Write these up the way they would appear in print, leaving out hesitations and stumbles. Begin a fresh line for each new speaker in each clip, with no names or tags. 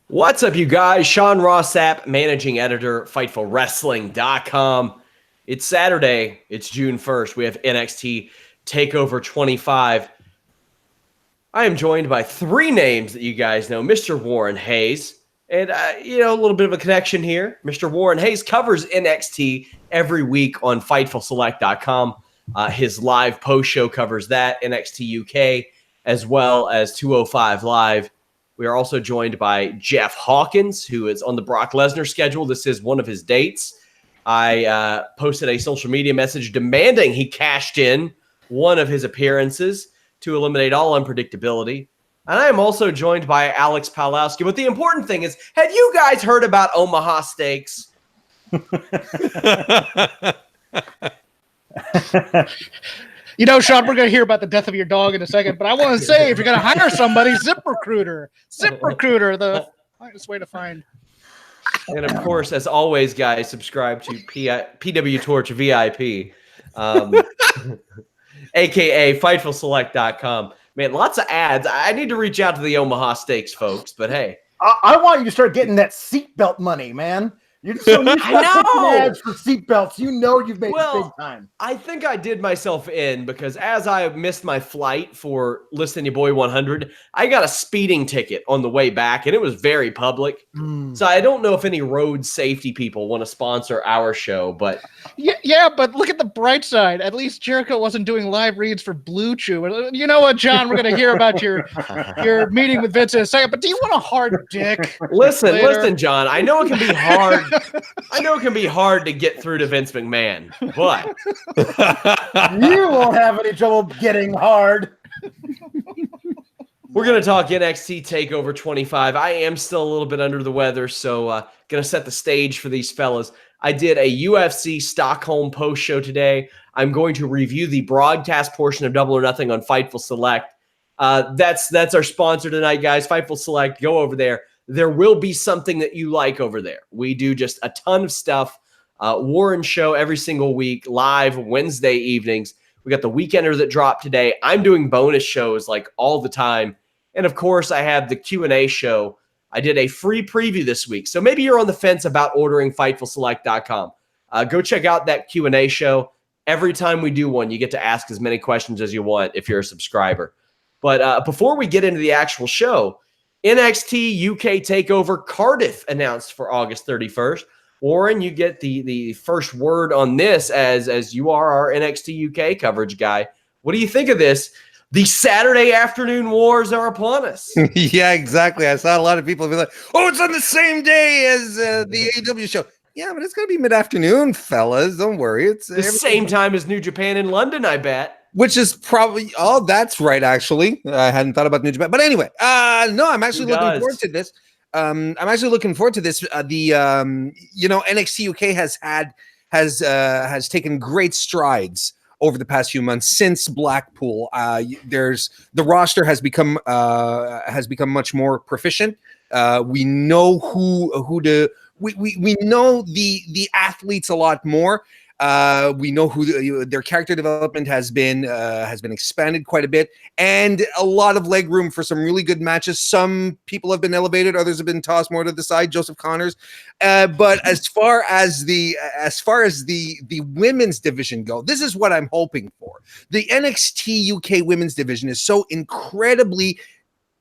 What's up, you guys? Sean Ross Sapp, managing editor, FightfulWrestling.com. It's Saturday. It's June 1st. We have NXT TakeOver 25. I am joined by three names that you guys know. Mr. Warren Hayes. And, a little bit of a connection here. Mr. Warren Hayes covers NXT every week on FightfulSelect.com. His live post show covers that, NXT UK, as well as 205 Live. We are also joined by Jeff Hawkins, who is on the Brock Lesnar schedule. This is one of his dates. I posted a social media message demanding he cashed in one of his appearances to eliminate all unpredictability. And I am also joined by Alex Pawlowski. But the important thing is, have you guys heard about Omaha Steaks?
You know, Sean, we're going to hear about the death of your dog in a second, but I want to say, if you're going to hire somebody, ZipRecruiter, the finest way to find.
And of course, as always, guys, subscribe to PW Torch VIP, aka FightfulSelect.com. Man, lots of ads. I need to reach out to the Omaha Steaks folks, but hey.
I want you to start getting that seatbelt money, man. You're so used to ads for seatbelts. You know you've made it big time.
I think I did myself in because as I missed my flight for Listen to Your Boy 100, I got a speeding ticket on the way back, and it was very public. So I don't know if any road safety people want to sponsor our show, but
yeah, but look at the bright side. At least Jericho wasn't doing live reads for Blue Chew. You know what, John? We're going to hear about your meeting with Vince in a second. But do you want a hard dick?
Listen, John. I know it can be hard. I know it can be hard to get through to Vince McMahon, but
you won't have any trouble getting hard.
We're going to talk NXT TakeOver 25. I am still a little bit under the weather, so going to set the stage for these fellas. I did a UFC Stockholm post show today. I'm going to review the broadcast portion of Double or Nothing on Fightful Select. That's our sponsor tonight, guys. Fightful Select. Go over there. There will be something that you like over there. We do just a ton of stuff. Warren show every single week, live Wednesday evenings. We got the Weekender that dropped today. I'm doing bonus shows like all the time. And of course, I have the Q&A show. I did a free preview this week. So maybe you're on the fence about ordering FightfulSelect.com. Go check out that Q&A show. Every time we do one, you get to ask as many questions as you want if you're a subscriber. But before we get into the actual show, NXT UK TakeOver Cardiff announced for August 31st. Warren, you get the first word on this as you are our NXT UK coverage guy. What do you think of this? The Saturday afternoon wars are upon us.
Yeah, exactly. I saw a lot of people be like, oh, it's on the same day as the AEW show. Yeah, but it's going to be mid-afternoon, fellas. Don't worry. It's
the same time as New Japan in London, I bet.
Which is probably, that's right, actually. I hadn't thought about New Japan. But anyway, no, I'm actually looking forward to this. NXT UK has taken great strides over the past few months since Blackpool. The roster has become much more proficient. We know we know the athletes a lot more. We know who their character development has been expanded quite a bit, and a lot of leg room for some really good matches. Some people have been elevated, others have been tossed more to the side. Joseph Connors, but as far as the women's division go, this is what I'm hoping for. The NXT UK women's division is so incredibly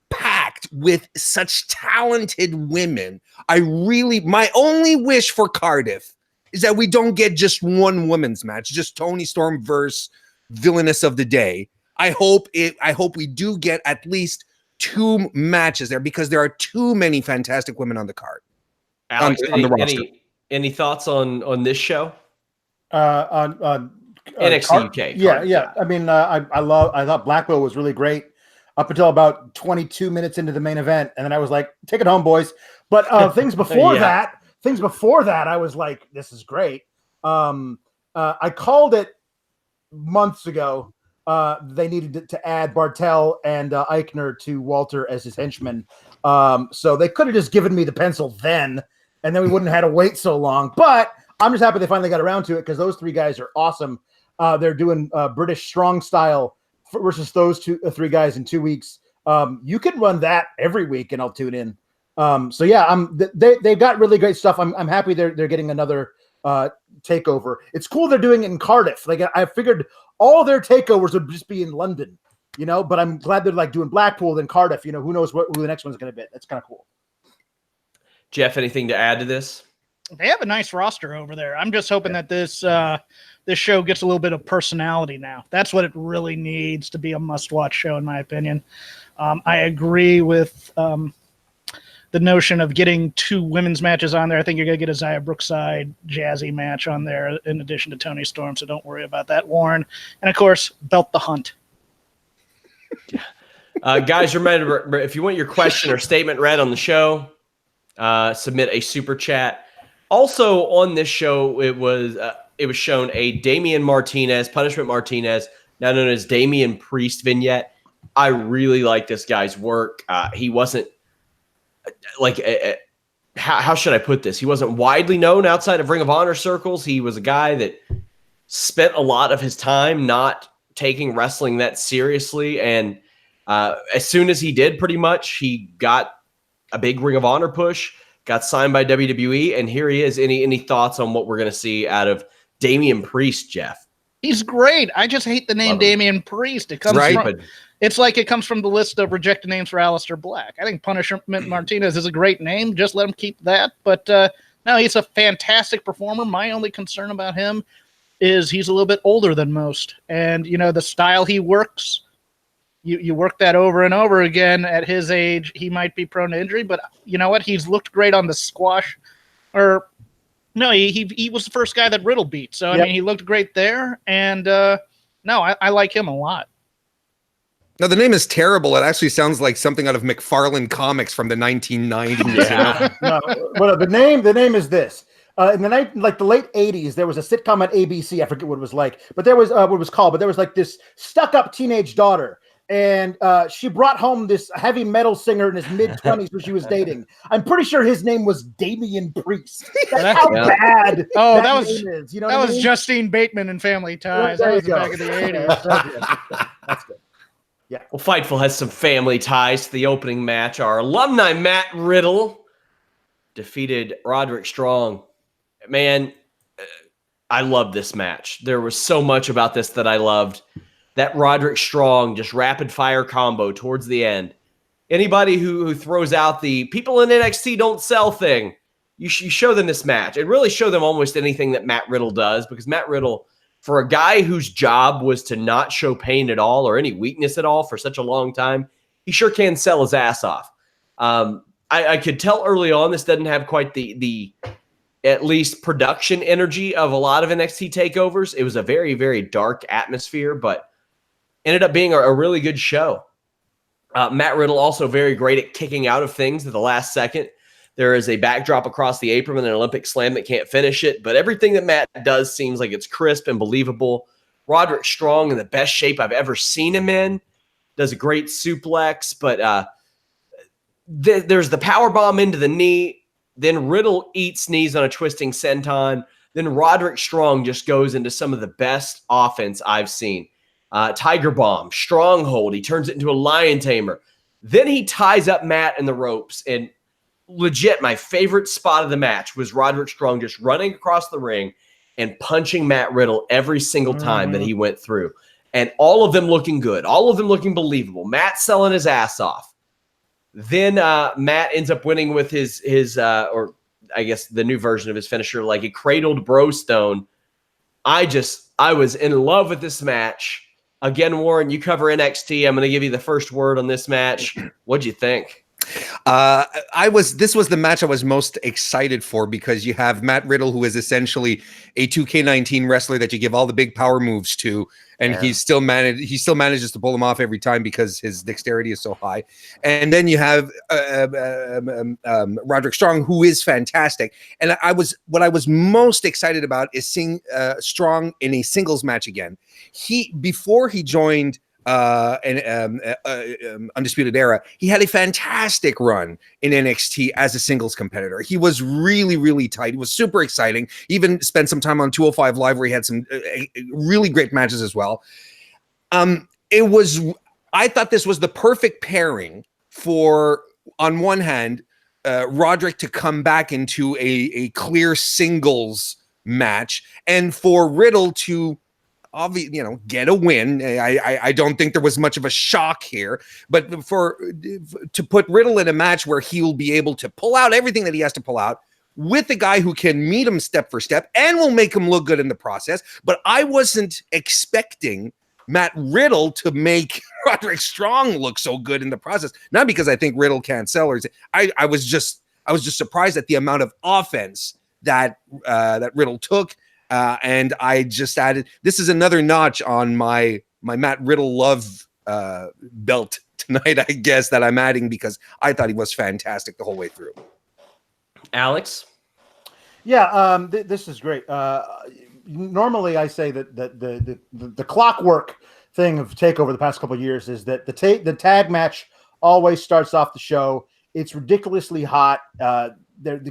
packed with such talented women. My only wish for Cardiff is that we don't get just one women's match, just Toni Storm versus Villainess of the Day. I hope we do get at least two matches there because there are too many fantastic women on the card.
Alex, on the roster. Any thoughts on this show?
On
NXT UK.
Yeah. I mean, I thought Blackwell was really great up until about 22 minutes into the main event, and then I was like, take it home, boys. But things before that. Things before that, I was like, this is great. I called it months ago. They needed to add Bartel and Eichner to Walter as his henchmen. So they could have just given me the pencil then, and then we wouldn't have had to wait so long. But I'm just happy they finally got around to it because those three guys are awesome. They're doing British strong style versus those three guys in 2 weeks. You can run that every week, and I'll tune in. So yeah, they've got really great stuff. I'm happy they're getting another takeover. It's cool they're doing it in Cardiff. Like I figured all their takeovers would just be in London, but I'm glad they're like doing Blackpool then Cardiff. Who knows who the next one's going to be. That's kind of cool.
Jeff, anything to add to this?
They have a nice roster over there. I'm just hoping that this show gets a little bit of personality now. That's what it really needs to be a must-watch show, in my opinion. I agree with the notion of getting 2 women's matches on there. I think you're going to get a Xia Brookside Jazzy match on there in addition to Toni Storm, so don't worry about that, Warren. And, of course, Belt the Hunt.
Guys, remember, if you want your question or statement read on the show, submit a super chat. Also on this show, it was shown a Damian Punishment Martinez, now known as Damian Priest vignette. I really like this guy's work. He wasn't how should I put this? He wasn't widely known outside of Ring of Honor circles. He was a guy that spent a lot of his time not taking wrestling that seriously. And as soon as he did, pretty much, he got a big Ring of Honor push, got signed by WWE, and here he is. Any thoughts on what we're going to see out of Damian Priest, Jeff?
He's great. I just hate the name Damian Priest. It comes from, it's like it comes from the list of rejected names for Aleister Black. I think Punishment Martinez is a great name. Just let him keep that. But no, he's a fantastic performer. My only concern about him is he's a little bit older than most. And, the style he works, you work that over and over again. At his age, he might be prone to injury. But you know what? He's looked great on the squash. No, he was the first guy that Riddle beat. So, I mean, he looked great there. And, no, I like him a lot.
Now, the name is terrible. It actually sounds like something out of McFarlane Comics from the 1990s.
Yeah. No, well, the name is this. In the the late 80s, there was a sitcom on ABC. I forget what it was like, but there was what it was called. But there was like this stuck-up teenage daughter. And she brought home this heavy metal singer in his mid-20s who she was dating. I'm pretty sure his name was Damian Priest. That's how bad that
was,
name is.
That was Justine Bateman in Family Ties. That was back in the 80s.
That's good. Yeah.
Well, Fightful has some family ties to the opening match. Our alumni Matt Riddle defeated Roderick Strong. Man, I love this match. There was so much about this that I loved. That Roderick Strong just rapid fire combo towards the end. Anybody who throws out the people in NXT don't sell thing, you show them this match and really show them almost anything that Matt Riddle does, because Matt Riddle, for a guy whose job was to not show pain at all or any weakness at all for such a long time, he sure can sell his ass off. I could tell early on this doesn't have quite the at least production energy of a lot of NXT takeovers. It was a very, very dark atmosphere, but ended up being a really good show. Matt Riddle also very great at kicking out of things at the last second. There is a backdrop across the apron and an Olympic slam that can't finish it, but everything that Matt does seems like it's crisp and believable. Roderick Strong in the best shape I've ever seen him in. Does a great suplex, but there's the power bomb into the knee. Then Riddle eats knees on a twisting senton. Then Roderick Strong just goes into some of the best offense I've seen. Tiger bomb, stronghold. He turns it into a lion tamer. Then he ties up Matt in the ropes. And legit, my favorite spot of the match was Roderick Strong just running across the ring and punching Matt Riddle every single time that he went through. And all of them looking good. All of them looking believable. Matt selling his ass off. Then Matt ends up winning with his or I guess the new version of his finisher, like a cradled bro stone. I was in love with this match. Again, Warren, you cover NXT. I'm going to give you the first word on this match. What'd you think?
This was the match I was most excited for, because you have Matt Riddle, who is essentially a 2K19 wrestler that you give all the big power moves to, and he still manages to pull them off every time because his dexterity is so high. And then you have Roderick Strong, who is fantastic. And what I was most excited about is seeing Strong in a singles match again. Before he joined Undisputed Era, he had a fantastic run in NXT as a singles competitor. He was really, really tight. It was super exciting. He even spent some time on 205 Live where he had some really great matches as well. I thought this was the perfect pairing for, on one hand, Roderick to come back into a clear singles match, and for Riddle to get a win. I don't think there was much of a shock here, but to put Riddle in a match where he will be able to pull out everything that he has to pull out with a guy who can meet him step for step and will make him look good in the process. But I wasn't expecting Matt Riddle to make Roderick Strong look so good in the process. Not because I think Riddle can't sell, or I was just surprised at the amount of offense that Riddle took. And I just added, this is another notch on my Matt Riddle love belt tonight, I guess, that I'm adding, because I thought he was fantastic the whole way through.
Alex?
Yeah, this is great. Normally, I say that the clockwork thing of TakeOver the past couple of years is that the tag match always starts off the show. It's ridiculously hot. The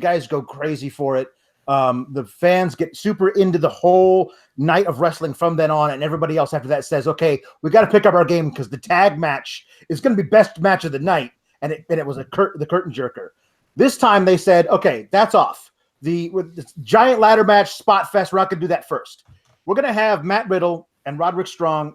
guys go crazy for it. The fans get super into the whole night of wrestling from then on, and everybody else after that says, "Okay, we got to pick up our game because the tag match is going to be best match of the night." And it was the curtain jerker. This time they said, "Okay, that's off. With this giant ladder match, spot fest, we're not going to do that first. We're going to have Matt Riddle and Roderick Strong,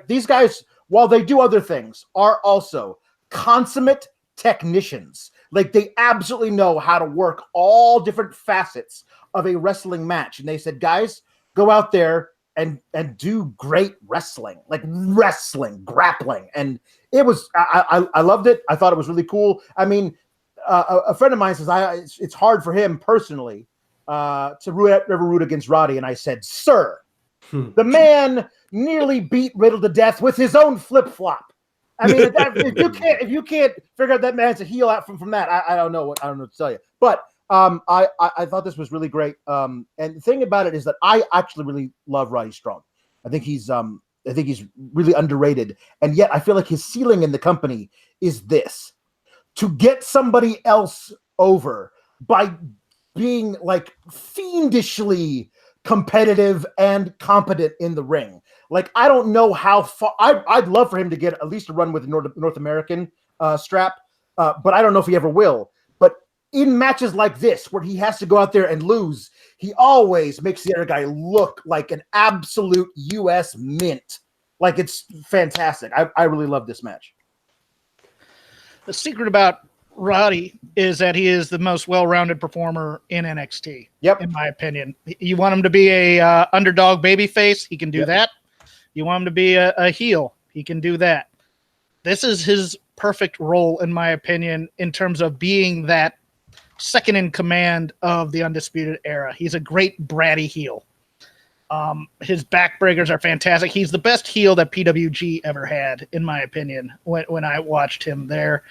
these guys, while they do other things, are also consummate technicians. Like, they absolutely know how to work all different facets of a wrestling match." And they said, "Guys, go out there and do great wrestling, like wrestling, grappling." And it was, I loved it. I thought it was really cool. I mean, a friend of mine says it's hard for him personally to ever root against Roddy. And I said, "Sir, the man nearly beat Riddle to death with his own flip-flop. I mean, if you can't figure out that man's a heel out from that, I don't know what to tell you." But I thought this was really great. And the thing about it is that I actually really love Roddy Strong. I think he's really underrated, and yet I feel like his ceiling in the company is this: to get somebody else over by being like fiendishly competitive and competent in the ring. Like, I don't know how far. I'd love for him to get at least a run with the North American strap, but I don't know if he ever will. But in matches like this, where he has to go out there and lose, he always makes the other guy look like an absolute U.S. mint. Like, it's fantastic. I really love this match.
The secret about Roddy is that he is the most well-rounded performer in NXT.
Yep.
In my opinion, you want him to be a underdog babyface, he can do that. You want him to be a heel, he can do that. This is his perfect role, in my opinion, in terms of being that second in command of the Undisputed Era. He's a great bratty heel. His backbreakers are fantastic. He's the best heel that PWG ever had, in my opinion, when I watched him there.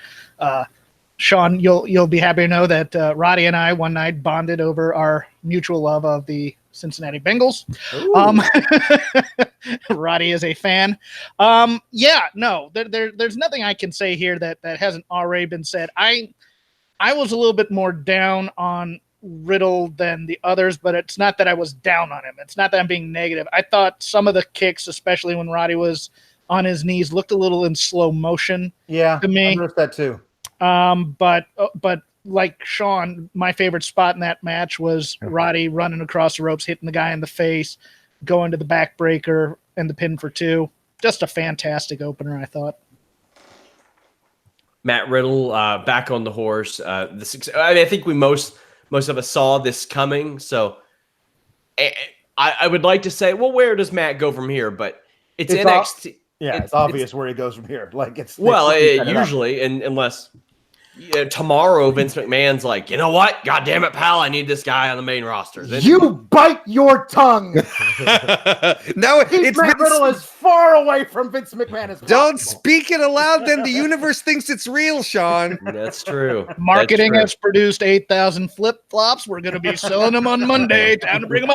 Sean, you'll be happy to know that Roddy and I one night bonded over our mutual love of the Cincinnati Bengals. Roddy is a fan. There's nothing I can say here that hasn't already been said. I was a little bit more down on Riddle than the others, but it's not that I was down on him. It's not that I'm being negative. I thought some of the kicks, especially when Roddy was on his knees, looked a little in slow motion.
Yeah,
to me.
I noticed that too.
But like Sean, my favorite spot in that match was Roddy running across the ropes, hitting the guy in the face, going to the backbreaker and the pin for 2. Just a fantastic opener, I thought.
Matt Riddle back on the horse. I think we most of us saw this coming. So I would like to say, well, where does Matt go from here? But it's NXT.
It's obvious where he goes from here. Like, it's
usually, unless tomorrow Vince McMahon's like, "You know what? God damn it, pal! I need this guy on the main roster." Then
you bite your tongue.
No,
it's Matt Riddle as far away from Vince McMahon as possible.
Don't speak it aloud. Then the universe thinks it's real, Sean.
That's true.
Marketing has produced 8,000 flip-flops. We're going to be selling them on Monday. Time to bring them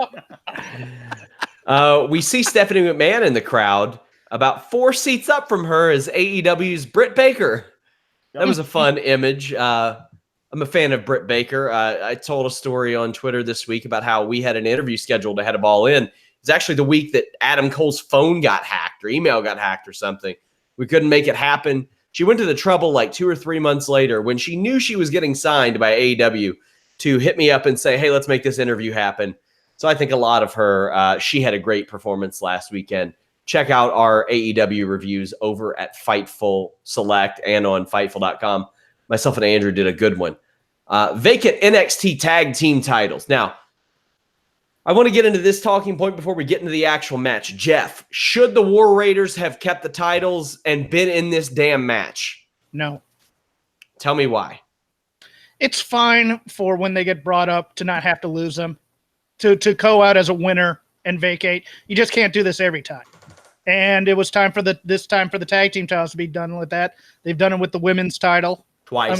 up. We see Stephanie McMahon in the crowd, about 4 seats up from her is AEW's Britt Baker. That was a fun image. I'm a fan of Britt Baker. I told a story on Twitter this week about how we had an interview scheduled ahead of All In. It's actually the week that Adam Cole's phone got hacked or email got hacked or something. We couldn't make it happen. She went to the trouble like 2 or 3 months later when she knew she was getting signed by AEW to hit me up and say, hey, let's make this interview happen. So I think a lot of her, she had a great performance last weekend. Check out our AEW reviews over at Fightful Select and on Fightful.com. Myself and Andrew did a good one. Vacant NXT Tag Team titles. Now, I want to get into this talking point before we get into the actual match. Jeff, should the War Raiders have kept the titles and been in this damn match?
No.
Tell me why.
It's fine for when they get brought up to not have to lose them, to go out as a winner and vacate. You just can't do this every time. And it was time for this time for the tag team titles to be done with that. They've done it with the women's title.
Twice.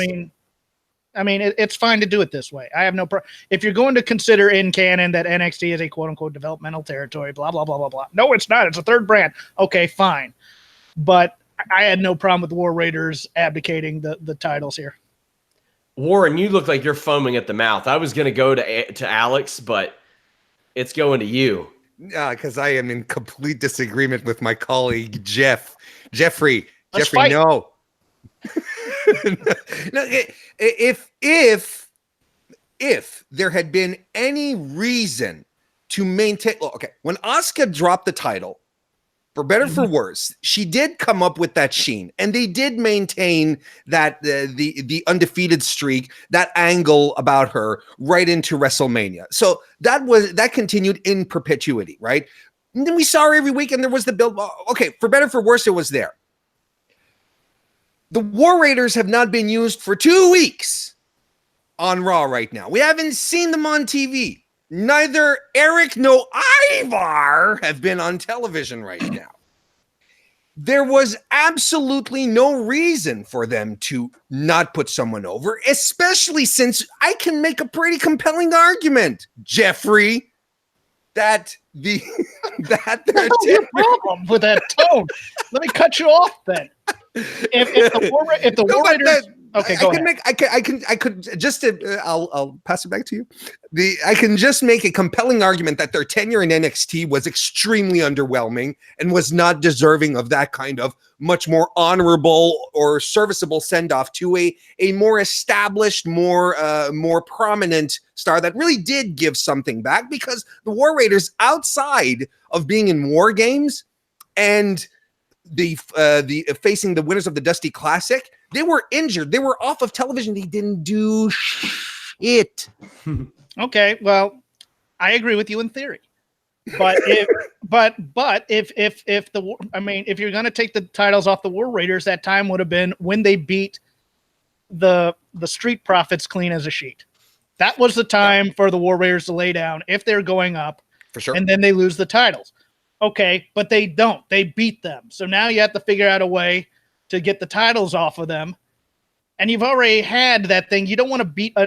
I mean, it's fine to do it this way. I have no problem. If you're going to consider in canon that NXT is a quote-unquote developmental territory, blah, blah, blah, blah, blah. No, it's not. It's a third brand. Okay, fine. But I had no problem with the War Raiders abdicating the titles here.
Warren, you look like you're foaming at the mouth. I was going to go to Alex, but it's going to you.
Because I am in complete disagreement with my colleague, Jeffrey.
Let's
Jeffrey,
fight.
no. No, if there had been any reason to maintain, when Asuka dropped the title, for better for worse, she did come up with that sheen, and they did maintain that the undefeated streak, that angle about her right into WrestleMania. So that continued in perpetuity, right? And then we saw her every week, and there was the build. Okay, for better for worse, it was there. The War Raiders have not been used for 2 weeks on Raw right now. We haven't seen them on TV. Neither Eric nor Ivar have been on television right now. There was absolutely no reason for them to not put someone over, especially since I can make a pretty compelling argument, Jeffrey, that they're
No problem with that tone. Let me cut you off then. If the War Raiders, okay, go ahead.
I'll pass it back to you. I can just make a compelling argument that their tenure in NXT was extremely underwhelming and was not deserving of that kind of much more honorable or serviceable send-off to a more established, more prominent star that really did give something back, because the War Raiders, outside of being in War Games and the facing the winners of the Dusty Classic, they were injured. They were off of television. They didn't do shit.
Okay, well, I agree with you in theory, but if you're going to take the titles off the War Raiders, that time would have been when they beat the Street Profits clean as a sheet. That was the time for the War Raiders to lay down if they're going up,
for sure,
and then they lose the titles. Okay, but they don't. They beat them. So now you have to figure out a way to get the titles off of them. And you've already had that thing. You don't want to beat.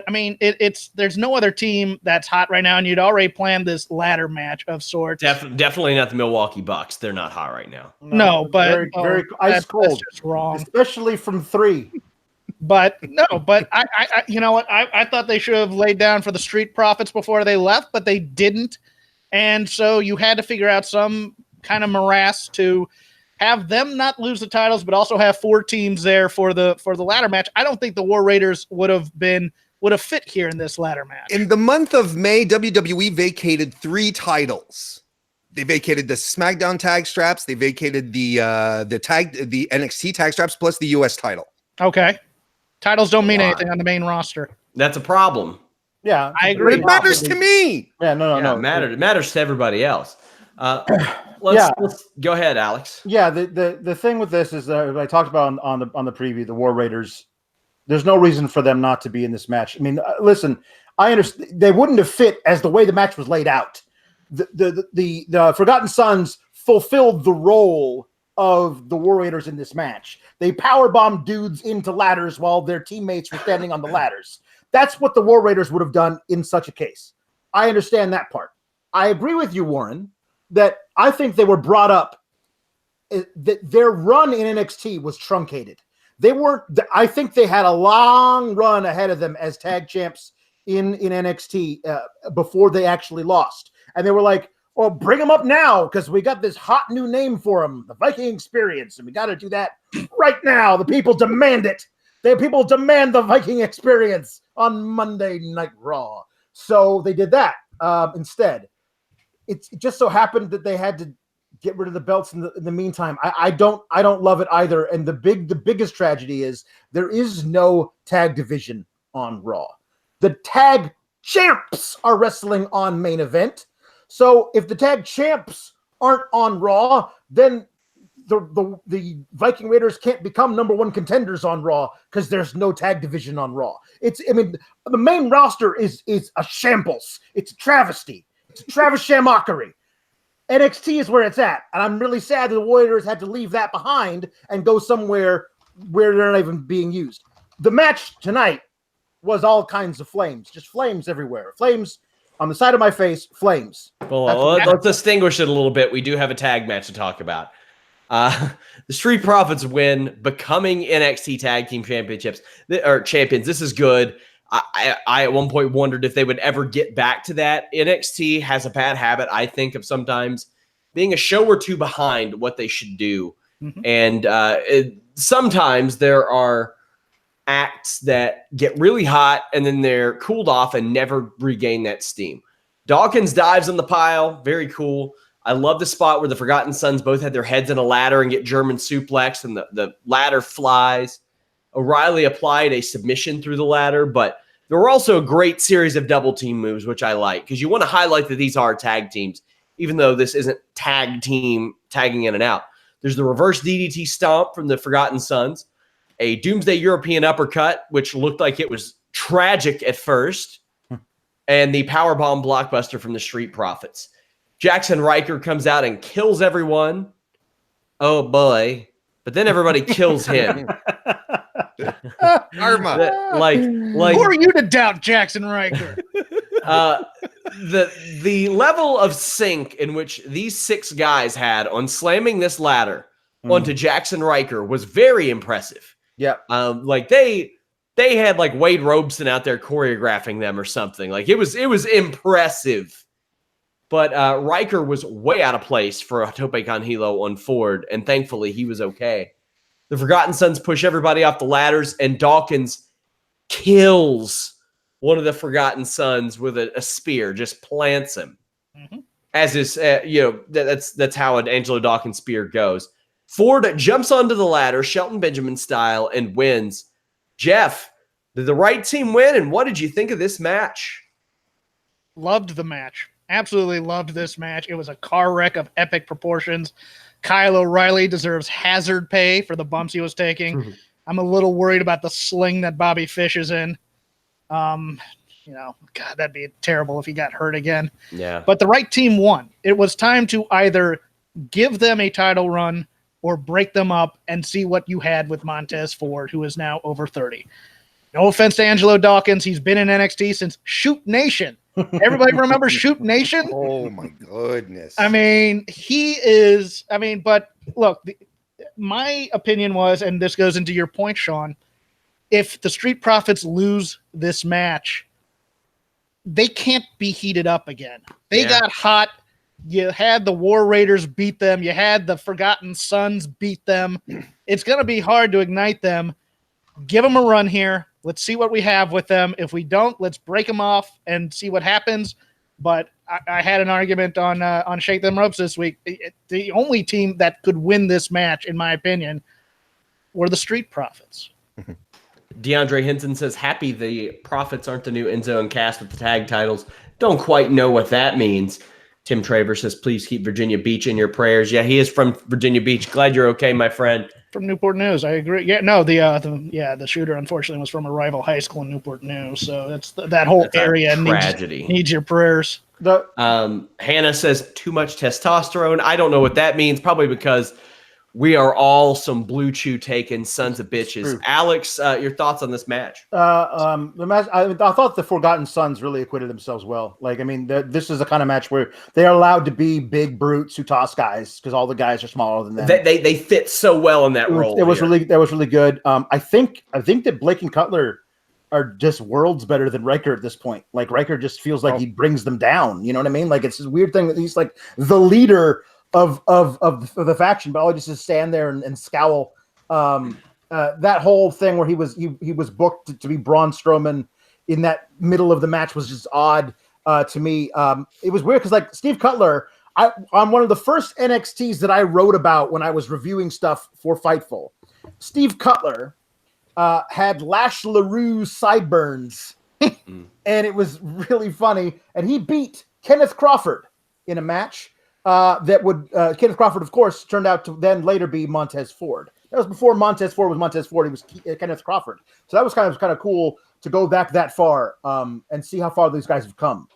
There's no other team that's hot right now, and you'd already planned this ladder match of sorts.
Definitely not the Milwaukee Bucks. They're not hot right now.
No, but
very ice cold.
That's just wrong,
especially from 3.
But no, but I you know what? I thought they should have laid down for the Street Profits before they left, but they didn't. And so you had to figure out some kind of morass to have them not lose the titles, but also have 4 teams there for the ladder match. I don't think the War Raiders would have fit here in this ladder match.
In the month of May, WWE vacated 3 titles. They vacated the SmackDown tag straps. They vacated the NXT tag straps plus the US title.
Okay, titles don't mean anything on the main roster.
That's a problem.
Yeah,
I agree.
But it matters to me.
Yeah, no.
It matters to everybody else. Let's go ahead, Alex.
Yeah, the thing with this is I talked about on the preview, the War Raiders. There's no reason for them not to be in this match. I mean, listen, I understand they wouldn't have fit as the way the match was laid out. The Forgotten Sons fulfilled the role of the War Raiders in this match. They powerbombed dudes into ladders while their teammates were standing on the ladders. That's what the War Raiders would have done in such a case. I understand that part. I agree with you, Warren, that I think they were brought up, that their run in NXT was truncated. I think they had a long run ahead of them as tag champs in NXT before they actually lost. And they were like, Well, bring them up now because we got this hot new name for them, the Viking Experience, and we got to do that right now. The people demand it. The people demand the Viking Experience on Monday Night Raw. So they did that instead. It just so happened that they had to get rid of the belts in the meantime. I don't love it either. And the biggest tragedy is there is no tag division on Raw. The tag champs are wrestling on main event. So if the tag champs aren't on Raw, then the Viking Raiders can't become number one contenders on Raw because there's no tag division on Raw. The main roster is a shambles. It's a travesty. It's a Travis Shamockery. NXT is where it's at. And I'm really sad that the Warriors had to leave that behind and go somewhere where they're not even being used. The match tonight was all kinds of flames, just flames everywhere. Flames on the side of my face, flames.
Well, let's distinguish it a little bit. We do have a tag match to talk about. The Street Profits win, becoming NXT Tag Team Championships or champions. This is good. I at one point wondered if they would ever get back to that. NXT has a bad habit, I think, of sometimes being a show or two behind what they should do. Mm-hmm. And sometimes there are acts that get really hot and then they're cooled off and never regain that steam. Dawkins dives on the pile. Very cool. I love the spot where the Forgotten Sons both had their heads in a ladder and get German suplex and the ladder flies. O'Reilly applied a submission through the ladder, but there were also a great series of double team moves, which I like because you want to highlight that these are tag teams, even though this isn't tag team tagging in and out. There's the reverse DDT stomp from the Forgotten Sons, a Doomsday European uppercut, which looked like it was tragic at first, and the powerbomb blockbuster from the Street Profits. Jackson Riker comes out and kills everyone. Oh boy. But then everybody kills him.
Karma.
Like who are you to doubt Jackson Riker?
The level of sync in which these six guys had on slamming this ladder onto Jackson Riker was very impressive.
Yeah.
They had like Wade Robeson out there choreographing them or something. Like it was impressive. But Riker was way out of place for a Tope con Hilo on Ford, and thankfully he was okay. The Forgotten Sons push everybody off the ladders, and Dawkins kills one of the Forgotten Sons with a spear, just plants him. Mm-hmm. As is, that's how an Angelo Dawkins spear goes. Ford jumps onto the ladder, Shelton Benjamin style, and wins. Jeff, did the right team win, and what did you think of this match?
Loved the match. Absolutely loved this match. It was a car wreck of epic proportions. Kyle O'Reilly deserves hazard pay for the bumps he was taking. Mm-hmm. I'm a little worried about the sling that Bobby Fish is in. God, that'd be terrible if he got hurt again.
Yeah.
But the right team won. It was time to either give them a title run or break them up and see what you had with Montez Ford, who is now over 30. No offense to Angelo Dawkins. He's been in NXT since Shoot Nation. Everybody remember Shoot Nation?
Oh, my goodness.
But look, my opinion was, and this goes into your point, Sean, if the Street Profits lose this match, they can't be heated up again. They got hot. You had the War Raiders beat them. You had the Forgotten Sons beat them. It's going to be hard to ignite them. Give them a run here. Let's see what we have with them. If we don't, let's break them off and see what happens. But I had an argument on Shake Them Ropes this week. The only team that could win this match, in my opinion, were the Street Profits.
DeAndre Hinton says, happy the Profits aren't the new Enzo and Cass with the tag titles. Don't quite know what that means. Tim Traver says, please keep Virginia Beach in your prayers. Yeah, he is from Virginia Beach. Glad you're okay, my friend.
From Newport News, I agree. Yeah, no, the shooter unfortunately was from a rival high school in Newport News, so that whole area needs your prayers.
Hannah says too much testosterone. I don't know what that means. Probably because we are all some blue chew taking sons of bitches. True. Alex, your thoughts on this match?
The match. I thought the Forgotten Sons really acquitted themselves well. This is the kind of match where they are allowed to be big brutes who toss guys because all the guys are smaller than them.
They fit so well in that role.
That was really good. I think that Blake and Cutler are just worlds better than Riker at this point. Like Riker just feels like he brings them down. You know what I mean? Like it's this weird thing that he's like the leader of the faction, but all he just is stand there and scowl. That whole thing where he was booked to be Braun Strowman in that middle of the match was just odd to me. It was weird because like Steve Cutler, on one of the first NXTs that I wrote about when I was reviewing stuff for Fightful, Steve Cutler had Lash LaRue sideburns, and it was really funny. And he beat Kenneth Crawford in a match that would Kenneth Crawford, of course, turned out to then later be Montez Ford. That was before Montez Ford was Montez Ford. He was Kenneth Crawford. So that was kind of cool to go back that far and see how far these guys have come.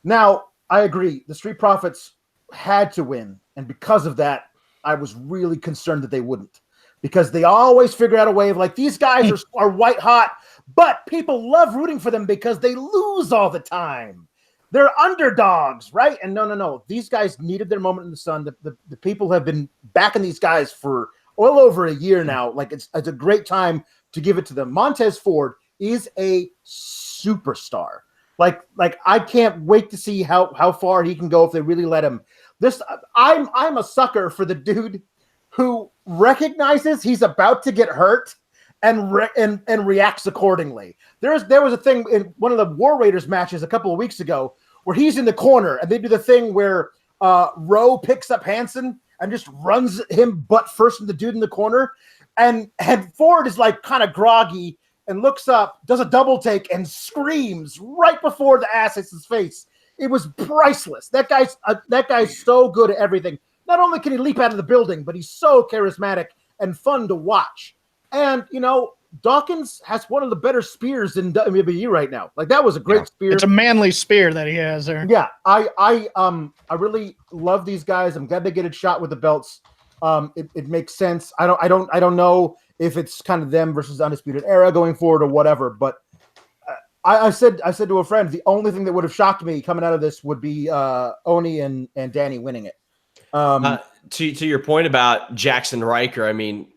Now, I agree. The Street Profits had to win. And because of that, I was really concerned that they wouldn't. Because they always figure out a way of like, these guys are white hot, but people love rooting for them because they lose all the time. They're underdogs, right? And no. These guys needed their moment in the sun. The people have been backing these guys for well over a year now. Like it's a great time to give it to them. Montez Ford is a superstar. Like I can't wait to see how far he can go if they really let him. I'm a sucker for the dude who recognizes he's about to get hurt and reacts accordingly. There was a thing in one of the War Raiders matches a couple of weeks ago where he's in the corner and they do the thing where Rowe picks up Hansen and just runs him butt first in the dude in the corner. And Ford is like kind of groggy and looks up, does a double take and screams right before the ass hits his face. It was priceless. That guy's so good at everything. Not only can he leap out of the building, but he's so charismatic and fun to watch. And, Dawkins has one of the better spears in WWE right now. Like that was a great spear.
It's a manly spear that he has there.
Yeah, I really love these guys. I'm glad they get a shot with the belts. It makes sense. I don't know if it's kind of them versus Undisputed Era going forward or whatever. But I said to a friend, the only thing that would have shocked me coming out of this would be Oni and Danny winning it.
To your point about Jackson Riker, I mean,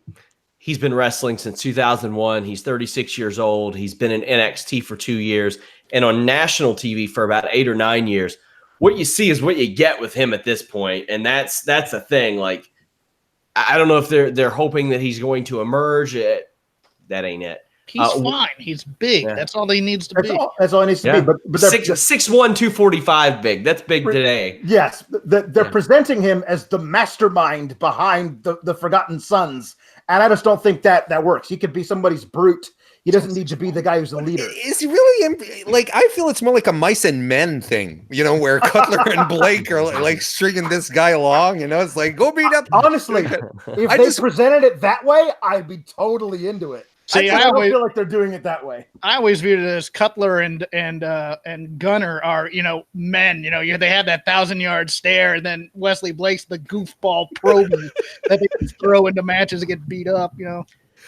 he's been wrestling since 2001. He's 36 years old. He's been in NXT for 2 years and on national TV for about 8 or 9 years. What you see is what you get with him at this point, and that's a thing. Like, I don't know if they're hoping that he's going to emerge. That ain't it.
He's fine. He's big. Yeah. That's all he needs to be.
That's all he needs to be. But
6'1", 245 big. That's big today.
Yes. They're presenting him as the mastermind behind the Forgotten Sons. And I just don't think that works. He could be somebody's brute. He doesn't need to be the guy who's the leader.
Is he really like? I feel it's more like a mice and men thing, where Cutler and Blake are like stringing this guy along. It's like go beat up.
Honestly, if they presented it that way, I'd be totally into it.
See,
I don't feel like they're doing it that way.
I always viewed it as Cutler and Gunner are men. They have that 1,000-yard stare, and then Wesley Blake's the goofball probing that they can throw into matches and get beat up.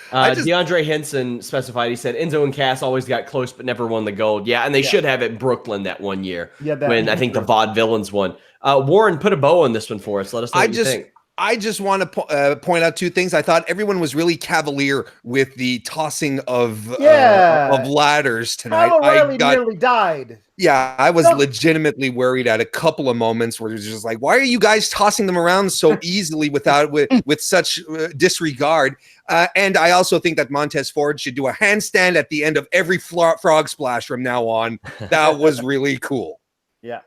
DeAndre Henson specified. He said Enzo and Cass always got close but never won the gold. Yeah, and they should have it in Brooklyn that one year when I think the Vaudevillains won. Warren, put a bow on this one for us. Let us know what you think.
I just want to point out two things. I thought everyone was really cavalier with the tossing of ladders tonight.
Kyle O'Reilly nearly died.
Yeah, I was legitimately worried at a couple of moments where it was just like, why are you guys tossing them around so easily with such disregard? And I also think that Montez Ford should do a handstand at the end of every frog splash from now on. That was really cool.
Yeah.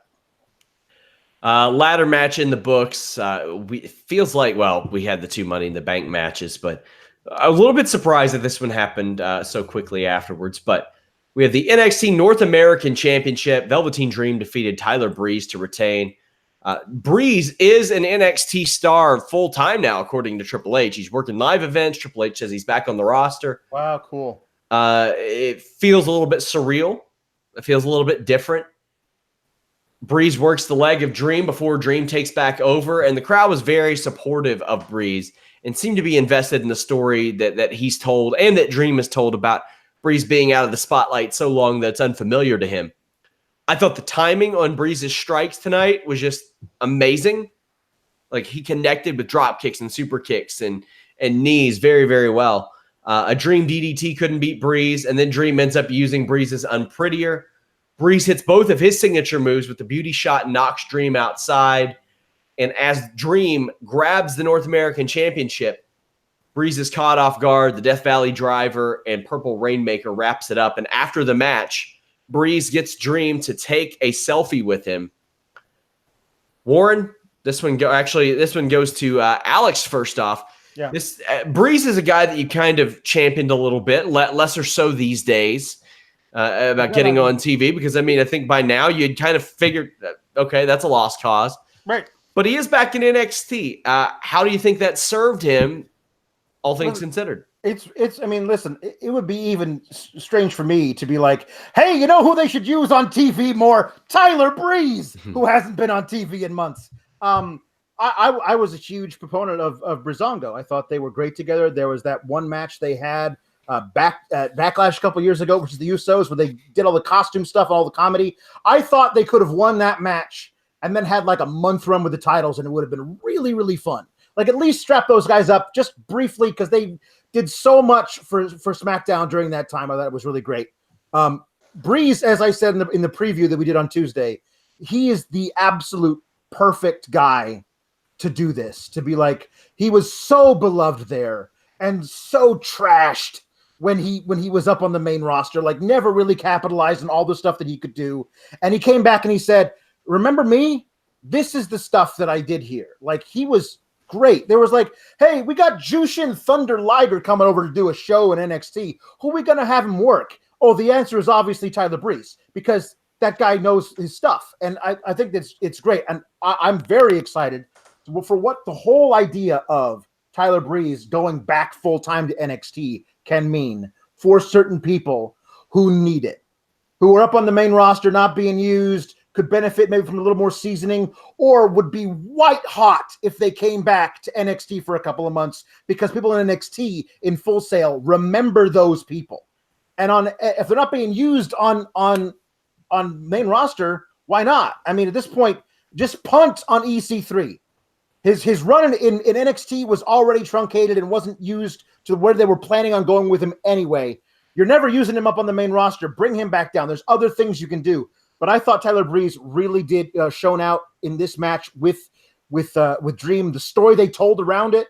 Ladder match in the books. It feels like, we had the 2 Money in the Bank matches, but a little bit surprised that this one happened so quickly afterwards. But we have the NXT North American Championship. Velveteen Dream defeated Tyler Breeze to retain. Breeze is an NXT star full time now, according to Triple H. He's working live events. Triple H says he's back on the roster.
Wow, cool.
It feels a little bit surreal. It feels a little bit different. Breeze works the leg of Dream before Dream takes back over, and the crowd was very supportive of Breeze and seemed to be invested in the story that he's told and that Dream is told about Breeze being out of the spotlight so long that it's unfamiliar to him. I thought the timing on Breeze's strikes tonight was just amazing. Like he connected with drop kicks and super kicks and knees very, very well. A Dream DDT couldn't beat Breeze, and then Dream ends up using Breeze's Unprettier. Breeze hits both of his signature moves with the beauty shot and knocks Dream outside. And as Dream grabs the North American Championship, Breeze is caught off guard. The Death Valley Driver and Purple Rainmaker wraps it up. And after the match, Breeze gets Dream to take a selfie with him. Warren, this one goes to Alex first off.
Yeah.
This Breeze is a guy that you kind of championed a little bit, lesser so these days, about getting on TV, because I think by now you'd kind of figured, okay, that's a lost cause.
Right.
But he is back in NXT. How do you think that served him, all things considered?
Listen, it would be even strange for me to be like, hey, you know who they should use on TV more? Tyler Breeze, who hasn't been on TV in months. I was a huge proponent of Breezango. I thought they were great together. There was that one match they had back at Backlash a couple years ago, which is the Usos, where they did all the costume stuff, all the comedy. I thought they could have won that match and then had like a month run with the titles, and it would have been really, really fun. Like, at least strap those guys up just briefly, because they did so much for SmackDown during that time. I thought it was really great. Breeze, as I said in the preview that we did on Tuesday, he is the absolute perfect guy to do this, to be like, he was so beloved there and so trashed when he was up on the main roster, like never really capitalized on all the stuff that he could do. And he came back and he said, remember me? This is the stuff that I did here. Like, he was great. There was like, hey, we got Jushin Thunder Liger coming over to do a show in NXT. Who are we going to have him work? Oh, the answer is obviously Tyler Breeze, because that guy knows his stuff. And I think it's great. And I'm very excited for what the whole idea of Tyler Breeze going back full-time to NXT can mean for certain people who need it, who are up on the main roster not being used, could benefit maybe from a little more seasoning, or would be white hot if they came back to NXT for a couple of months, because people in NXT in Full Sail remember those people. And if they're not being used on main roster, why not? I mean, at this point, just punt on EC3. His run in NXT was already truncated and wasn't used to where they were planning on going with him anyway. You're never using him up on the main roster. Bring him back down. There's other things you can do. But I thought Tyler Breeze really did shown out in this match with Dream. The story they told around it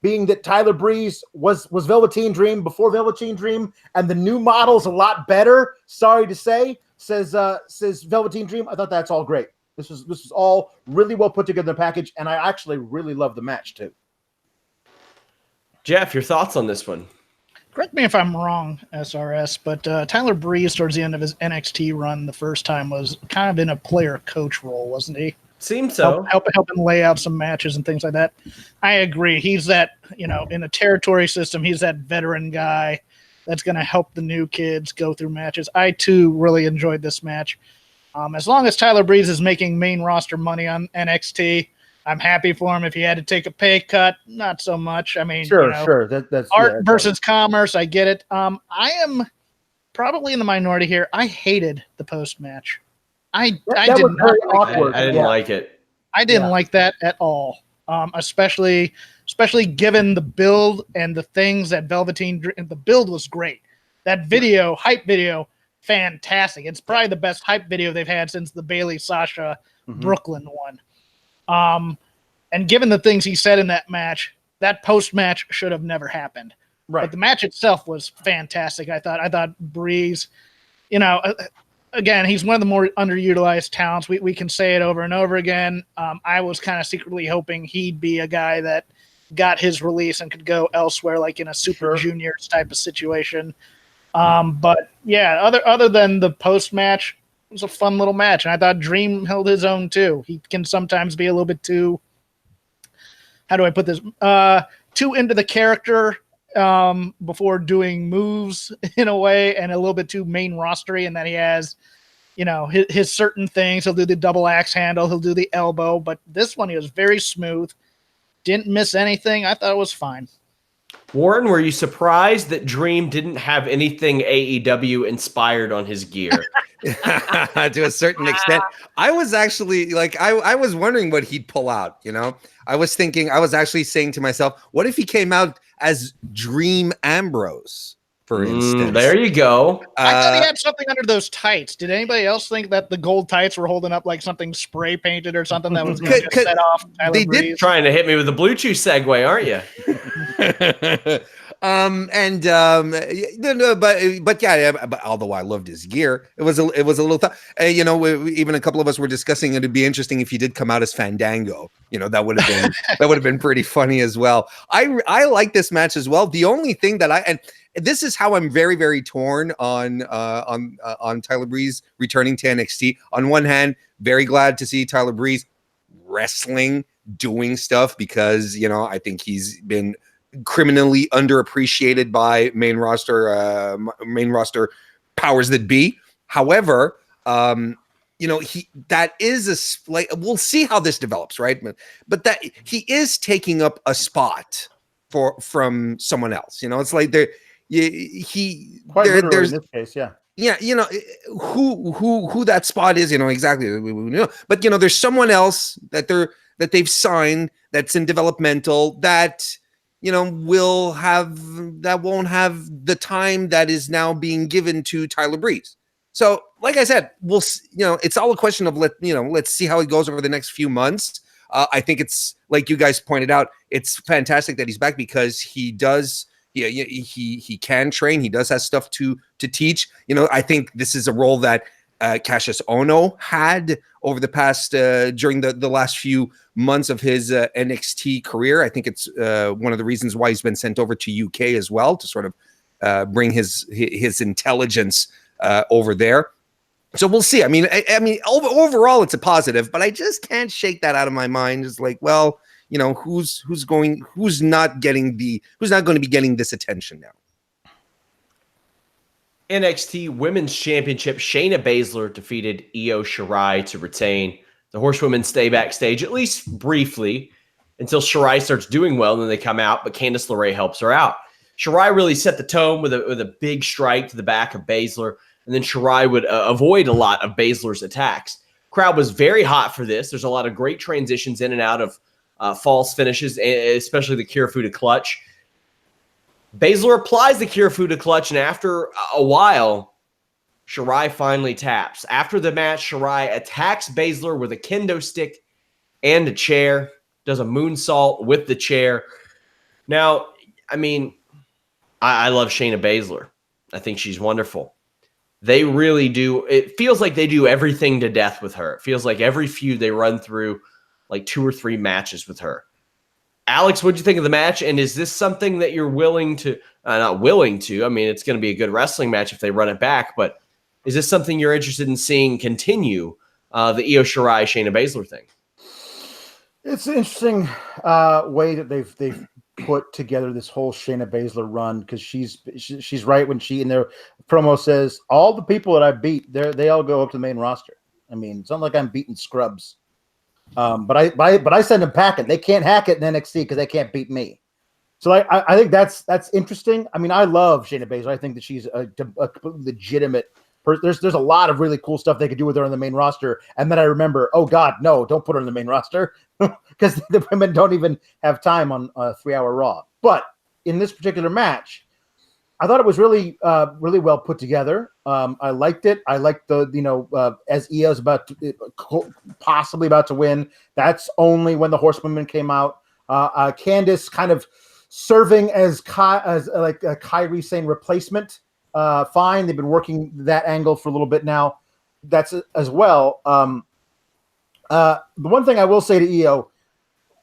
being that Tyler Breeze was Velveteen Dream before Velveteen Dream, and the new model's a lot better. Sorry to say, says Velveteen Dream. I thought that's all great. This was all really well put together in the package, and I actually really love the match too.
Jeff, your thoughts on this one?
Correct me if I'm wrong, SRS, but Tyler Breeze, towards the end of his NXT run the first time, was kind of in a player-coach role, wasn't he?
Seems so.
Helping lay out some matches and things like that. I agree. He's that, in the territory system, he's that veteran guy that's going to help the new kids go through matches. I, too, really enjoyed this match. As long as Tyler Breeze is making main roster money on NXT, I'm happy for him. If he had to take a pay cut, not so much. I mean,
sure. That's
art versus commerce. I get it. I am probably in the minority here. I hated the post match. I didn't
like it.
I didn't like that at all. Especially given the build and the things that Velveteen. The build was great. That video, hype video, fantastic. It's probably the best hype video they've had since the Bayley Sasha Brooklyn one. And given the things he said in that match, that post-match should have never happened.
Right.
But the match itself was fantastic. I thought Breeze, again, he's one of the more underutilized talents. We can say it over and over again. I was kind of secretly hoping he'd be a guy that got his release and could go elsewhere, like in a Super Juniors type of situation. But yeah, other than the post-match, it was a fun little match, and I thought Dream held his own too. He can sometimes be a little bit too, how do I put this, too into the character before doing moves in a way, and a little bit too main rostery, and that he has, his certain things. He'll do the double axe handle, he'll do the elbow, but this one he was very smooth, didn't miss anything. I thought it was fine.
Warren, were you surprised that Dream didn't have anything AEW inspired on his gear?
to a certain extent. I was actually like, I was wondering what he'd pull out. You know, I was actually saying to myself, what if he came out as Dream Ambrose, for instance?
There you go.
I thought he had something under those tights. Did anybody else think that the gold tights were holding up like something spray painted or something that was going to set off Tyler Breeze?
Trying to hit me with a Bluetooth segue, aren't you?
But yeah, but although I loved his gear, it was a little you know, even a couple of us were discussing it'd be interesting if he did come out as Fandango. You know, that would have been pretty funny as well. I like this match as well. The only thing that and this is how I'm very, very torn on Tyler Breeze returning to NXT. On one hand, very glad to see Tyler Breeze wrestling, doing stuff, because, you know, I think he's been criminally underappreciated by main roster powers that be. However, you know, that is we'll see how this develops, right? But that he is taking up a spot from someone else. You know, it's like there's
in this case, yeah.
Yeah, you know who that spot is, you know, exactly. We know. But you know, there's someone else that they've signed that's in developmental that, you know, won't have the time that is now being given to Tyler Breeze. So, like I said, you know, it's all a question of let's see how it goes over the next few months. I think it's, like you guys pointed out, it's fantastic that he's back, because he can train. He does have stuff to teach. You know, I think this is a role that Cassius Ohno had over the past during the last few months of his NXT career. I think it's one of the reasons why he's been sent over to UK as well, to sort of bring his intelligence over there. So we'll see. I mean, overall it's a positive, but I just can't shake that out of my mind. It's like, well, you know, who's not going to be getting this attention now?
NXT Women's Championship, Shayna Baszler defeated Io Shirai to retain. The horsewomen stay backstage, at least briefly, until Shirai starts doing well, and then they come out, but Candice LeRae helps her out. Shirai really set the tone with a big strike to the back of Baszler, and then Shirai would avoid a lot of Baszler's attacks. Crowd was very hot for this. There's a lot of great transitions in and out of false finishes, especially the Kirifuda clutch. Baszler applies the Kirifuda clutch, and after a while, Shirai finally taps. After the match, Shirai attacks Baszler with a kendo stick and a chair, does a moonsault with the chair. Now, I mean, I love Shayna Baszler. I think she's wonderful. They really do. It feels like they do everything to death with her. It feels like every feud they run through like 2 or 3 matches with her. Alex, what'd you think of the match? And is this something that you're willing to, not willing to, I mean, it's going to be a good wrestling match if they run it back, but is this something you're interested in seeing continue, the Io Shirai, Shayna Baszler thing?
It's an interesting way that they've put together this whole Shayna Baszler run, because she's right when she in their promo says, all the people that I beat, they all go up to the main roster. I mean, it's not like I'm beating scrubs. But I send them packing. They can't hack it in NXT because they can't beat me. So I think that's interesting. I mean, I love Shayna Baszler. I think that she's a legitimate person. There's a lot of really cool stuff they could do with her on the main roster. And then I remember, oh God, no, don't put her on the main roster, because the women don't even have time on a 3-hour Raw. But in this particular match, I thought it was really well put together. I liked it. I liked as Io's possibly about to win. That's only when the horsewomen came out. Candice kind of serving as like a Kairi Sane replacement. Fine. They've been working that angle for a little bit now. That's as well. The one thing I will say to Io,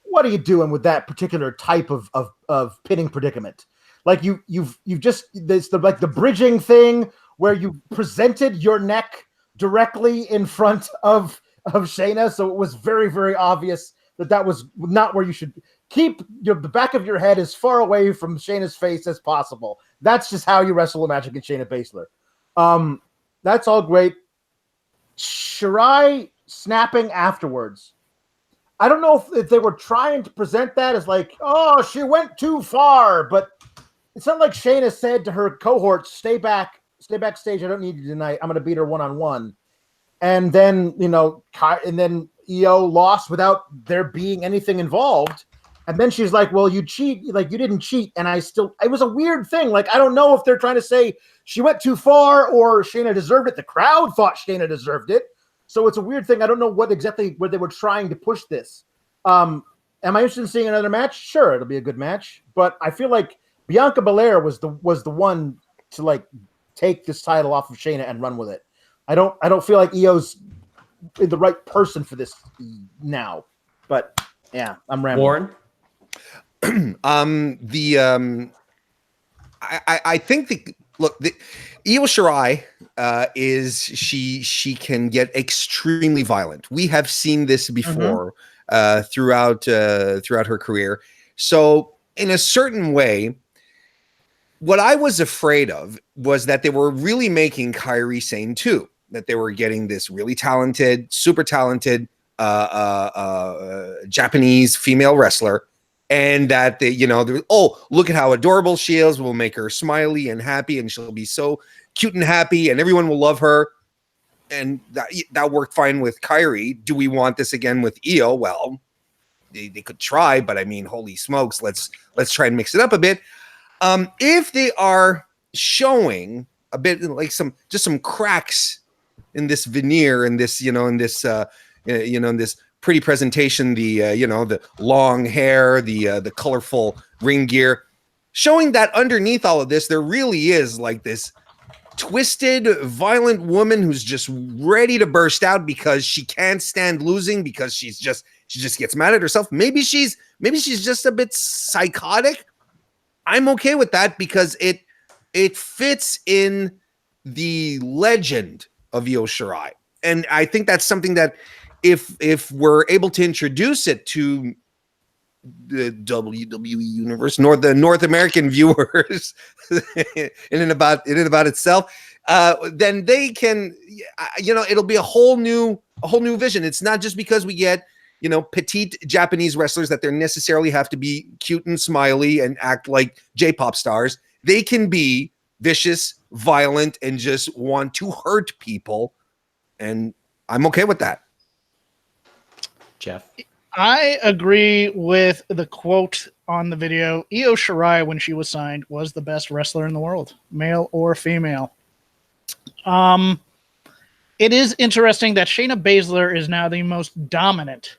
what are you doing with that particular type of pinning predicament? Like you've just the bridging thing where you presented your neck directly in front of Shayna, so it was very, very obvious that was not where you should keep the back of your head as far away from Shayna's face as possible. That's just how you wrestle a match against Shayna Baszler. That's all great. Shirai snapping afterwards. I don't know if they were trying to present that as like, oh, she went too far, but it's not like Shayna said to her cohorts, stay back, stay backstage. I don't need you tonight. I'm going to beat her one-on-one. And then, and then Io lost without there being anything involved. And then she's like, well, you cheat. Like, you didn't cheat. And it was a weird thing. Like, I don't know if they're trying to say she went too far or Shayna deserved it. The crowd thought Shayna deserved it. So it's a weird thing. I don't know what they were trying to push this. Am I interested in seeing another match? Sure, it'll be a good match. But I feel like Bianca Belair was the one to like take this title off of Shayna and run with it. I don't feel like Io's the right person for this now. But yeah, I'm rambling.
Warren?
I think the Io Shirai she can get extremely violent. We have seen this before throughout her career. So in a certain way, what I was afraid of was that they were really making Kairi Sane too, that they were getting this really talented, super talented Japanese female wrestler. And that look at how adorable she is. We'll make her smiley and happy, and she'll be so cute and happy, and everyone will love her. And that worked fine with Kairi. Do we want this again with Io? Well, they could try, but I mean, holy smokes, let's try and mix it up a bit. If they are showing a bit like some cracks in this veneer, in this in this pretty presentation, the long hair, the colorful ring gear, showing that underneath all of this, there really is like this twisted, violent woman who's just ready to burst out because she can't stand losing, because she just gets mad at herself. Maybe she's just a bit psychotic. I'm okay with that because it fits in the legend of Io Shirai. And I think that's something that if we're able to introduce it to the WWE universe, the North American viewers, in and about itself, then they can, it'll be a whole new vision. It's not just because we get, petite Japanese wrestlers that they necessarily have to be cute and smiley and act like J-pop stars. They can be vicious, violent, and just want to hurt people. And I'm okay with that.
Jeff?
I agree with the quote on the video. Io Shirai, when she was signed, was the best wrestler in the world, male or female. It is interesting that Shayna Baszler is now the most dominant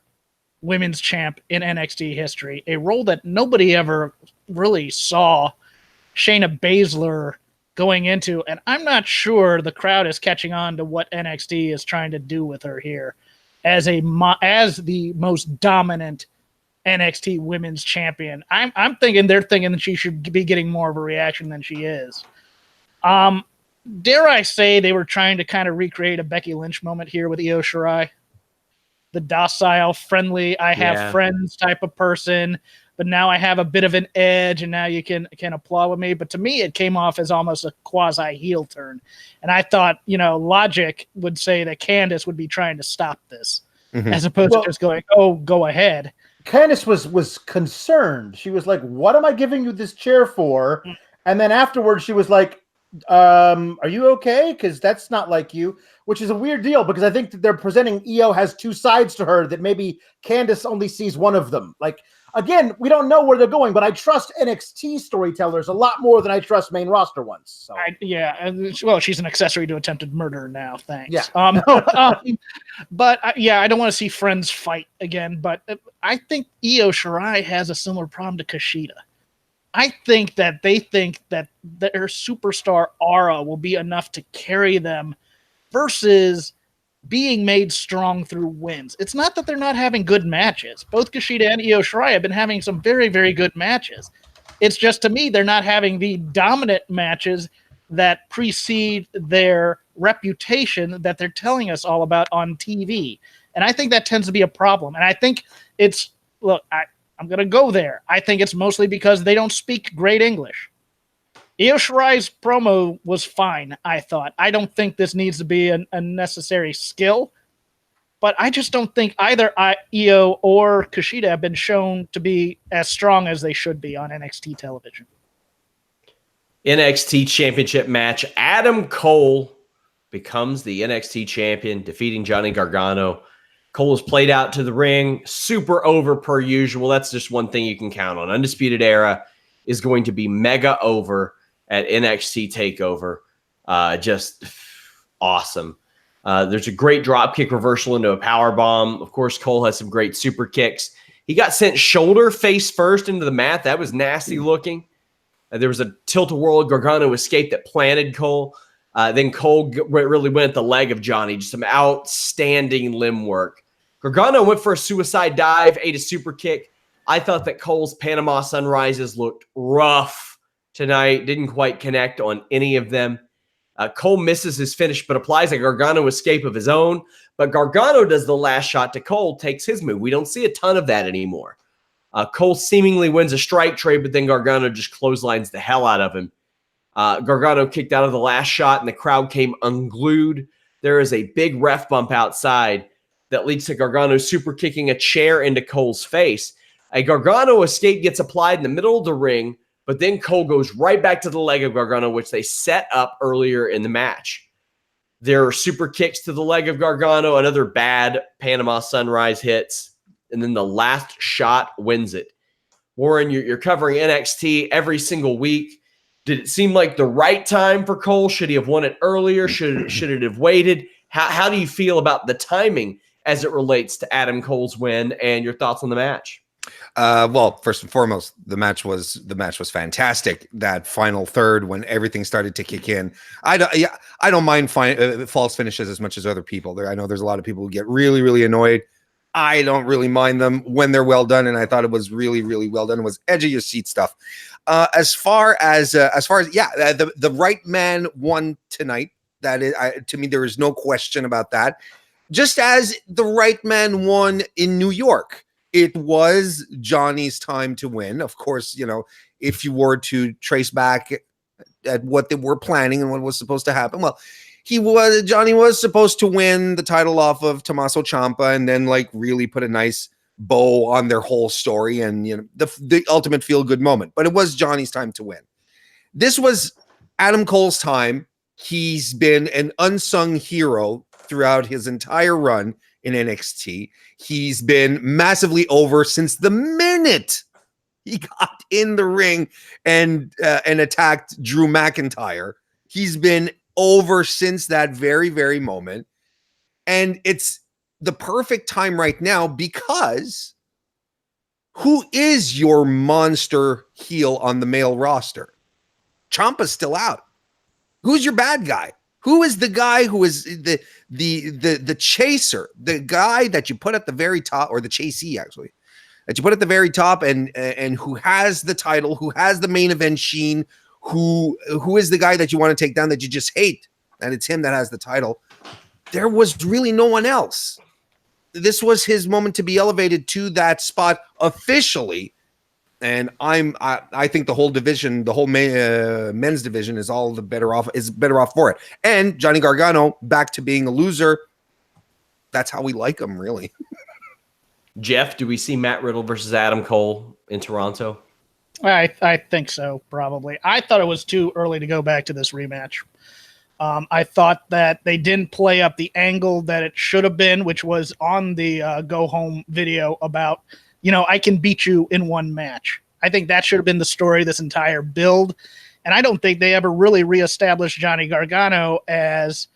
women's champ in NXT history, a role that nobody ever really saw Shayna Baszler going into, and I'm not sure the crowd is catching on to what NXT is trying to do with her here as the most dominant NXT women's champion. I'm thinking they're thinking that she should be getting more of a reaction than she is. Dare I say they were trying to kind of recreate a Becky Lynch moment here with Io Shirai? The docile, friendly, I have friends type of person, but now I have a bit of an edge, and now you can applaud with me. But to me, it came off as almost a quasi-heel turn. And I thought, logic would say that Candice would be trying to stop this, as opposed to just going, oh, go ahead.
Candice was concerned. She was like, what am I giving you this chair for? And then afterwards, she was like, are you okay? Because that's not like you, which is a weird deal, because I think that they're presenting Io has two sides to her that maybe Candice only sees one of them. Like, again, we don't know where they're going, but I trust NXT storytellers a lot more than I trust main roster ones. So.
Well, she's an accessory to attempted murder now. Thanks.
Yeah.
But I don't want to see friends fight again. But I think Io Shirai has a similar problem to Kushida. I think that they think that their superstar aura will be enough to carry them versus being made strong through wins. It's not that they're not having good matches. Both Kushida and Io Shirai have been having some very, very good matches. It's just, to me, they're not having the dominant matches that precede their reputation that they're telling us all about on TV. And I think that tends to be a problem. And I think it's, look, I'm going to go there. I think it's mostly because they don't speak great English. Io Shirai's promo was fine, I thought. I don't think this needs to be a necessary skill, but I just don't think either Io or Kushida have been shown to be as strong as they should be on NXT television.
NXT Championship match. Adam Cole becomes the NXT champion, defeating Johnny Gargano. Cole is played out to the ring, super over per usual. That's just one thing you can count on. Undisputed Era is going to be mega over at NXT TakeOver. Just awesome. There's a great dropkick reversal into a power bomb. Of course, Cole has some great super kicks. He got sent shoulder face first into the mat. That was nasty looking. There was a tilt-a-whirl Gargano escape that planted Cole. Then Cole really went at the leg of Johnny. Just some outstanding limb work. Gargano went for a suicide dive, ate a super kick. I thought that Cole's Panama Sunrises looked rough tonight. Didn't quite connect on any of them. Cole misses his finish, but applies a Gargano escape of his own. But Gargano does the last shot to Cole, takes his move. We don't see a ton of that anymore. Cole seemingly wins a strike trade, but then Gargano just clotheslines the hell out of him. Gargano kicked out of the last shot, and the crowd came unglued. There is a big ref bump outside that leads to Gargano super kicking a chair into Cole's face. A Gargano escape gets applied in the middle of the ring, but then Cole goes right back to the leg of Gargano, which they set up earlier in the match. There are super kicks to the leg of Gargano, another bad Panama Sunrise hits, and then the last shot wins it. Warren, you're covering NXT every single week. Did it seem like the right time for Cole? Should he have won it earlier? Should it have waited? How do you feel about the timing as it relates to Adam Cole's win, and your thoughts on the match?
Well, first and foremost, the match was fantastic. That final third, when everything started to kick in, I don't mind false finishes as much as other people. I know there's a lot of people who get really, really annoyed. I don't really mind them when they're well done, and I thought it was really, really well done. It was edge of your seat stuff. As far as the right man won tonight. That is, to me, there is no question about that. Just as the right man won in New York. It was Johnny's time to win. Of course, if you were to trace back at what they were planning and what was supposed to happen, well, Johnny was supposed to win the title off of Tommaso Ciampa and then really put a nice bow on their whole story and the ultimate feel-good moment. But it was Johnny's time to win. This was Adam Cole's time. He's been an unsung hero throughout his entire run in NXT. He's been massively over since the minute he got in the ring and attacked Drew McIntyre. He's been over since that very, very moment. And it's the perfect time right now because who is your monster heel on the male roster? Ciampa's still out. Who's your bad guy? Who is the guy who is the chaser, the guy that you put at the very top, or the chasee actually, that you put at the very top, and who has the title, who has the main event sheen, who is the guy that you want to take down that you just hate, and it's him that has the title. There was really no one else. This was his moment to be elevated to that spot officially. And I think the whole division, the whole men's division is better off for it. And Johnny Gargano back to being a loser. That's how we like him, really.
Jeff, do we see Matt Riddle versus Adam Cole in Toronto?
I think so, probably. I thought it was too early to go back to this rematch. I thought that they didn't play up the angle that it should have been, which was on the go home video about, I can beat you in one match. I think that should have been the story, this entire build. And I don't think they ever really reestablished Johnny Gargano as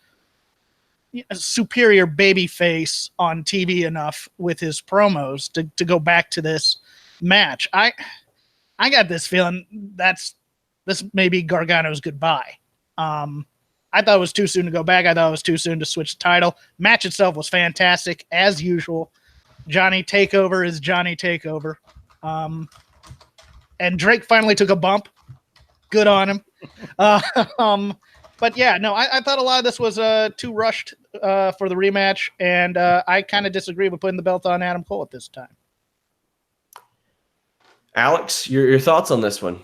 a superior babyface on TV enough with his promos to go back to this match. I got this feeling this may be Gargano's goodbye. I thought it was too soon to go back. I thought it was too soon to switch the title. Match itself was fantastic, as usual. Johnny Takeover is Johnny Takeover. And Drake finally took a bump. Good on him. But yeah, no, I thought a lot of this was too rushed for the rematch. And I kind of disagree with putting the belt on Adam Cole at this time.
Alex, your thoughts on this one?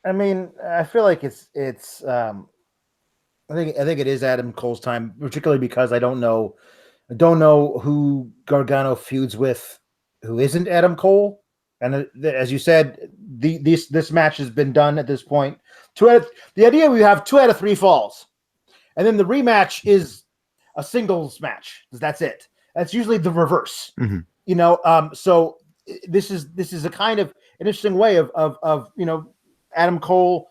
I mean, I feel like it's I think it is Adam Cole's time, particularly because I don't know who Gargano feuds with who isn't Adam Cole. And as you said, this match has been done at this point. The idea we have 2 out of 3 falls, and then the rematch is a singles match. That's it. That's usually the reverse. Mm-hmm. So this is a kind of an interesting way of Adam Cole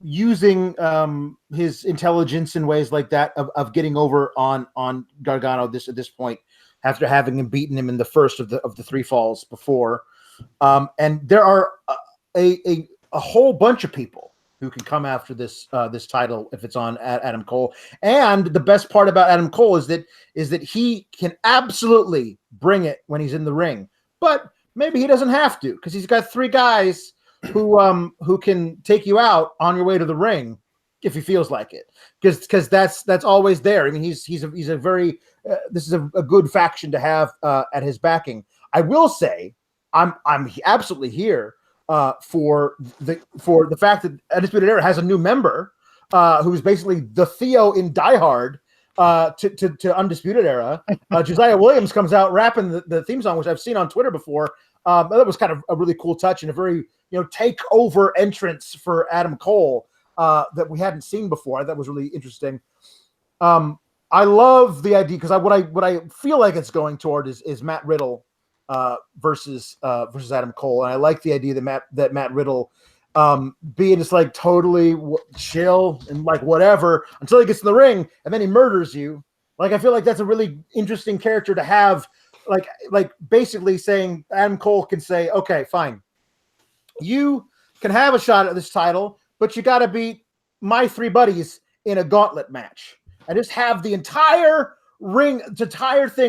using his intelligence in ways like that of getting over on Gargano at this point, after having him beaten him in the first of the 3 falls before. And there are a whole bunch of people who can come after this title if it's on Adam Cole. And the best part about Adam Cole is that he can absolutely bring it when he's in the ring, but maybe he doesn't have to, because he's got 3 guys who can take you out on your way to the ring if he feels like it, because that's always there. I mean, he's a very this is a good faction to have at his backing. I will say I'm absolutely here for the fact that Undisputed Era has a new member who's basically the Theo in Die Hard to Undisputed Era. Josiah Williams comes out rapping the theme song, which I've seen on Twitter before. That was kind of a really cool touch and a very takeover entrance for Adam Cole that we hadn't seen before. That was really interesting. I love the idea, because what I feel like it's going toward is Matt Riddle versus Adam Cole, and I like the idea that Matt Riddle being just like totally chill and like whatever until he gets in the ring and then he murders you. Like, I feel like that's a really interesting character to have. Like basically saying Adam Cole can say, okay, fine, you can have a shot at this title, but you got to beat my 3 buddies in a gauntlet match. I just have the entire thing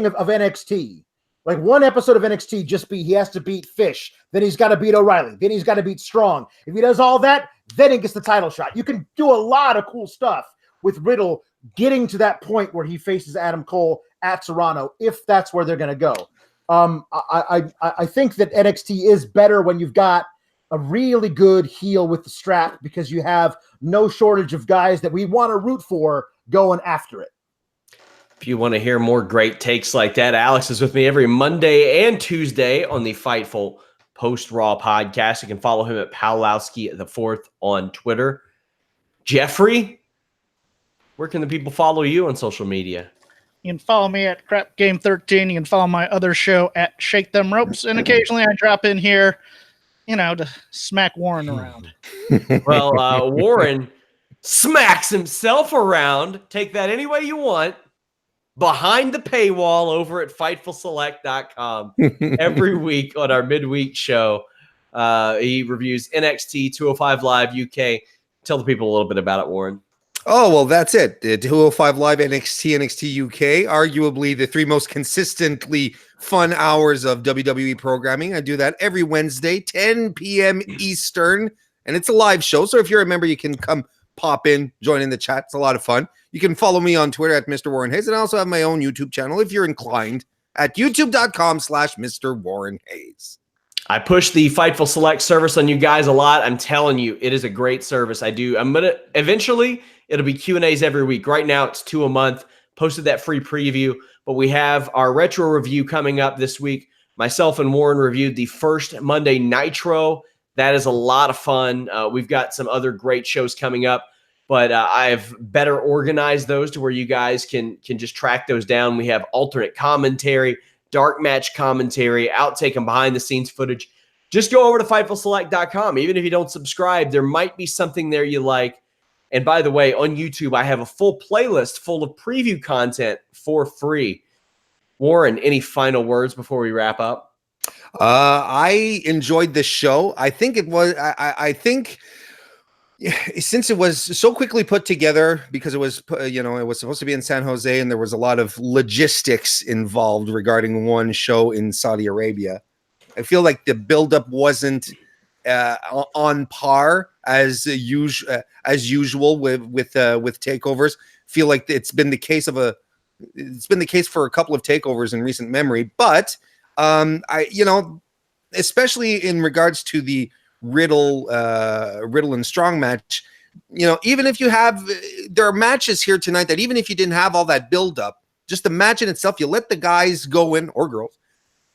of NXT. Like, one episode of NXT he has to beat Fish, then he's got to beat O'Reilly, then he's got to beat Strong. If he does all that, then he gets the title shot. You can do a lot of cool stuff with Riddle getting to that point where he faces Adam Cole at Toronto, if that's where they're going to go. I think that NXT is better when you've got a really good heel with the strap, because you have no shortage of guys that we want to root for going after it.
If you want to hear more great takes like that, Alex is with me every Monday and Tuesday on the Fightful Post-Raw podcast. You can follow him at Pawlowski the 4th on Twitter. Jeffrey, where can the people follow you on social media?
You can follow me at Crap Game 13. You can follow my other show at Shake Them Ropes. And occasionally I drop in here, to smack Warren around.
Well, Warren smacks himself around. Take that any way you want. Behind the paywall over at FightfulSelect.com every week on our midweek show. He reviews NXT 205 Live UK. Tell the people a little bit about it, Warren.
Oh, well, that's it. The 205 Live NXT UK, arguably the 3 most consistently fun hours of WWE programming. I do that every Wednesday, 10 p.m. Eastern, and it's a live show. So if you're a member, you can come pop in, join in the chat. It's a lot of fun. You can follow me on Twitter at Mr. Warren Hayes, and I also have my own YouTube channel, if you're inclined, at youtube.com/Mr. Warren Hayes.
I push the Fightful Select service on you guys a lot. I'm telling you, it is a great service. I'm going to eventually, it'll be Q&As every week. Right now, it's 2 a month. Posted that free preview, but we have our retro review coming up this week. Myself and Warren reviewed the first Monday Nitro. That is a lot of fun. We've got some other great shows coming up, but I've better organized those to where you guys can just track those down. We have alternate commentary, dark match commentary, outtake and behind the scenes footage. Just go over to FightfulSelect.com. Even if you don't subscribe, there might be something there you like. And by the way, on YouTube, I have a full playlist full of preview content for free. Warren, any final words before we wrap up?
I enjoyed this show. I think it was, I think since it was so quickly put together, because it was, it was supposed to be in San Jose, and there was a lot of logistics involved regarding one show in Saudi Arabia. I feel like the buildup wasn't on par as usual with takeovers. Feel like it's been the case for a couple of takeovers in recent memory, but especially in regards to the Riddle and Strong match, even if there are matches here tonight that even if you didn't have all that build up, just the match in itself, you let the guys go in, or girls,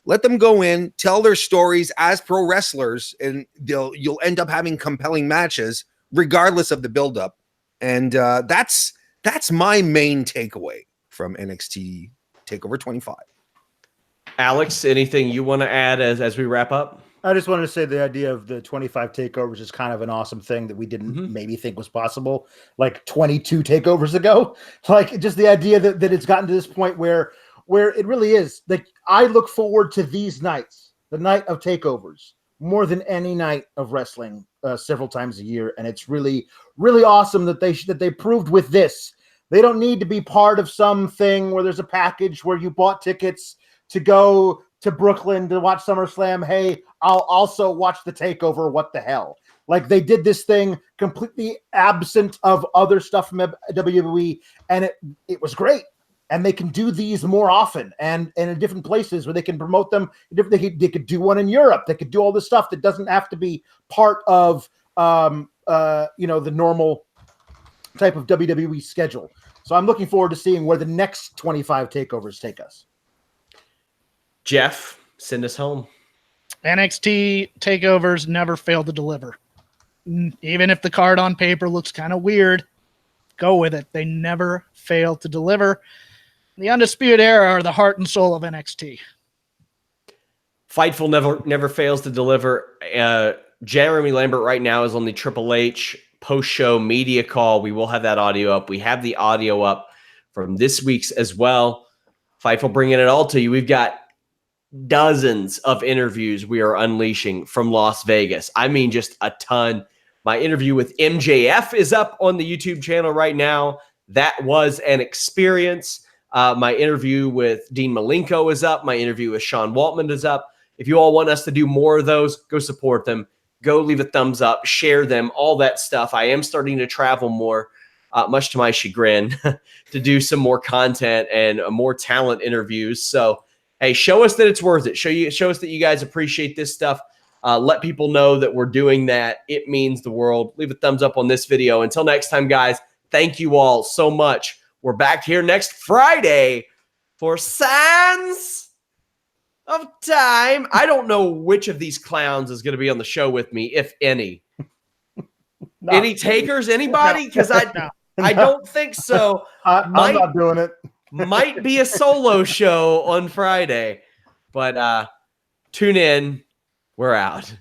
Let them go in, tell their stories as pro wrestlers, and you'll end up having compelling matches regardless of the buildup. And that's my main takeaway from NXT Takeover 25.
Alex, anything you want to add as we wrap up?
I just wanted to say the idea of the 25 takeovers is kind of an awesome thing that we didn't maybe think was possible like 22 takeovers ago. Like just the idea that it's gotten to this point where it really is. Like I look forward to these nights, the night of takeovers, more than any night of wrestling several times a year. And it's really, really awesome that they proved with this. They don't need to be part of something where there's a package where you bought tickets to go to Brooklyn to watch SummerSlam. Hey, I'll also watch the takeover. What the hell? Like they did this thing completely absent of other stuff from WWE, and it was great. And they can do these more often and in different places where they can promote them. They could do one in Europe. They could do all this stuff that doesn't have to be part of the normal type of WWE schedule. So I'm looking forward to seeing where the next 25 takeovers take us.
Jeff, send us home.
NXT takeovers never fail to deliver. Even if the card on paper looks kind of weird, go with it. They never fail to deliver. The Undisputed Era are the heart and soul of NXT.
Fightful never fails to deliver. Jeremy Lambert right now is on the Triple H post-show media call. We will have that audio up. We have the audio up from this week's as well. Fightful bringing it all to you. We've got dozens of interviews we are unleashing from Las Vegas. I mean, just a ton. My interview with MJF is up on the YouTube channel right now. That was an experience. My interview with Dean Malenko is up. My interview with Sean Waltman is up. If you all want us to do more of those, go support them. Go leave a thumbs up, share them, all that stuff. I am starting to travel more, much to my chagrin, to do some more content and more talent interviews. So, hey, show us that it's worth it. Show us that you guys appreciate this stuff. Let people know that we're doing that. It means the world. Leave a thumbs up on this video. Until next time, guys, thank you all so much. We're back here next Friday for Sands of Time. I don't know which of these clowns is going to be on the show with me, if any. No. Any takers? Anybody? Because I don't think so.
I'm not doing it.
Might be a solo show on Friday, but tune in. We're out.